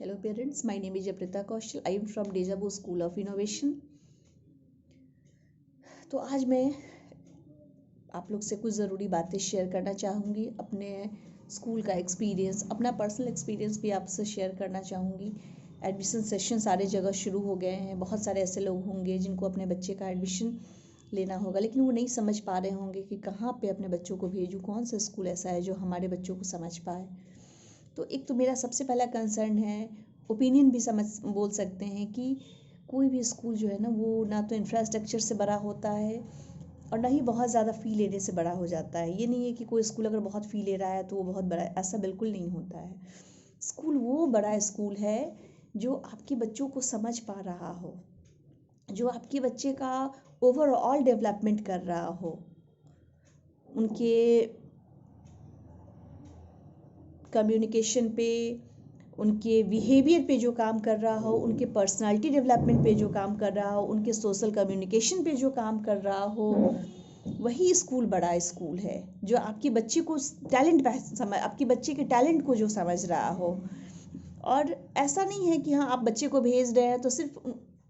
Hello parents, my name is Japrita Kaushal. I am from Deja Vu School of Innovation. तो आज मैं आप लोग से कुछ ज़रूरी बातें शेयर करना चाहूँगी, अपने स्कूल का एक्सपीरियंस, अपना पर्सनल एक्सपीरियंस भी आपसे शेयर करना चाहूँगी। एडमिशन सेशन सारे जगह शुरू हो गए हैं। बहुत सारे ऐसे लोग होंगे जिनको अपने बच्चे का एडमिशन लेना होगा, लेकिन वो नहीं समझ पा रहे होंगे कि कहाँ पे अपने बच्चों को भेजूँ, कौन सा स्कूल ऐसा है जो हमारे बच्चों को समझ पाए। तो एक तो मेरा सबसे पहला कंसर्न है, ओपिनियन भी बोल सकते हैं कि कोई भी स्कूल जो है ना, वो ना तो इंफ्रास्ट्रक्चर से बड़ा होता है और ना ही बहुत ज़्यादा फ़ी लेने से बड़ा हो जाता है। ये नहीं है कि कोई स्कूल अगर बहुत फ़ी ले रहा है तो वो बहुत बड़ा है, ऐसा बिल्कुल नहीं होता है। स्कूल वो बड़ा स्कूल है जो आपके बच्चों को समझ पा रहा हो, जो आपके बच्चे का ओवरऑल डेवलपमेंट कर रहा हो, उनके कम्युनिकेशन पे, उनके बिहेवियर पे जो काम कर रहा हो, उनके पर्सनालिटी डेवलपमेंट पे जो काम कर रहा हो, उनके सोशल कम्युनिकेशन पे जो काम कर रहा हो, वही स्कूल बड़ा स्कूल है जो आपके बच्चे को आपके बच्चे के टैलेंट को जो समझ रहा हो। और ऐसा नहीं है कि हाँ आप बच्चे को भेज रहे हैं तो सिर्फ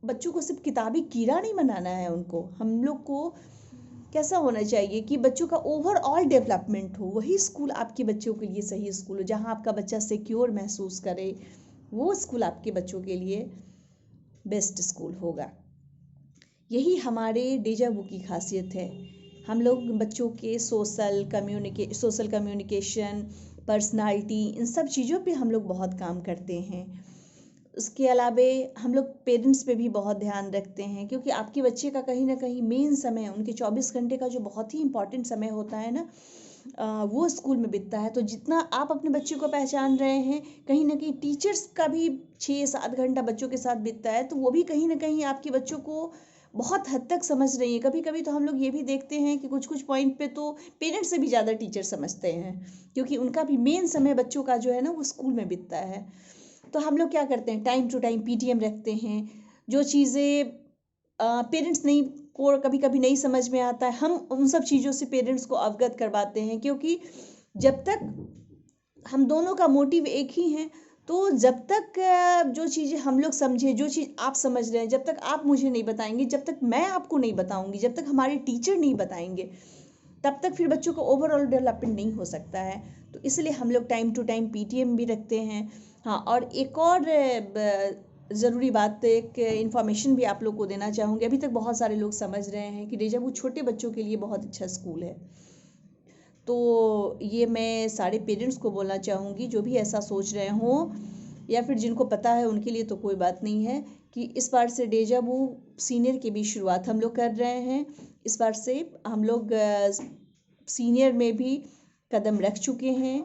बच्चों को सिर्फ किताबी कीड़ा नहीं बनाना है। उनको, हम लोग को कैसा होना चाहिए कि बच्चों का ओवरऑल डेवलपमेंट हो। वही स्कूल आपके बच्चों के लिए सही स्कूल हो, जहाँ आपका बच्चा सिक्योर महसूस करे, वो स्कूल आपके बच्चों के लिए बेस्ट स्कूल होगा। यही हमारे डेजा वू की खासियत है। हम लोग बच्चों के सोशल कम्युनिकेशन, पर्सनालिटी, इन सब चीज़ों पे हम लोग बहुत काम करते हैं। उसके अलावे हम लोग पेरेंट्स पे भी बहुत ध्यान रखते हैं, क्योंकि आपके बच्चे का कहीं ना कहीं मेन समय, उनके 24 घंटे का जो बहुत ही इंपॉर्टेंट समय होता है ना, वो स्कूल में बीतता है। तो जितना आप अपने बच्चे को पहचान रहे हैं, कहीं ना कहीं टीचर्स का भी 6-7 घंटा बच्चों के साथ बीतता है, तो वो भी कहीं ना कहीं आपके बच्चों को बहुत हद तक समझ रही है। कभी कभी तो हम लोग ये भी देखते हैं कि कुछ कुछ पॉइंट पे तो पेरेंट्स से भी ज़्यादा टीचर समझते हैं, क्योंकि उनका भी मेन समय बच्चों का जो है ना वो स्कूल में बीतता है। तो हम लोग क्या करते हैं, टाइम टू टाइम पीटीएम रखते हैं। जो चीज़ें पेरेंट्स नहीं को कभी कभी नहीं समझ में आता है, हम उन सब चीज़ों से पेरेंट्स को अवगत करवाते हैं, क्योंकि जब तक हम दोनों का मोटिव एक ही है, तो जब तक जो चीज़ें हम लोग समझे, जो चीज़ आप समझ रहे हैं, जब तक आप मुझे नहीं बताएंगे, जब तक मैं आपको नहीं बताऊंगी, जब तक हमारे टीचर नहीं बताएंगे, तब तक फिर बच्चों का ओवरऑल डेवलपमेंट नहीं हो सकता है। तो इसलिए हम लोग टाइम टू टाइम पीटीएम भी रखते हैं। हाँ, और एक और ज़रूरी बात, एक इन्फॉर्मेशन भी आप लोग को देना चाहूँगी। अभी तक बहुत सारे लोग समझ रहे हैं कि डेजा वू छोटे बच्चों के लिए बहुत अच्छा स्कूल है। तो ये मैं सारे पेरेंट्स को बोलना चाहूँगी, जो भी ऐसा सोच रहे हों या फिर जिनको पता है उनके लिए तो कोई बात नहीं है, कि इस बार से डेजा वू सीनियर की भी शुरुआत हम लोग कर रहे हैं। इस बार से हम लोग सीनियर में भी कदम रख चुके हैं।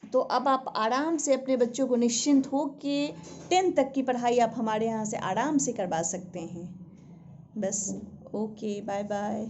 तो अब आप आराम से अपने बच्चों को निश्चिंत हो के 10th तक की पढ़ाई आप हमारे यहाँ से आराम से करवा सकते हैं। बस, ओके, बाय बाय।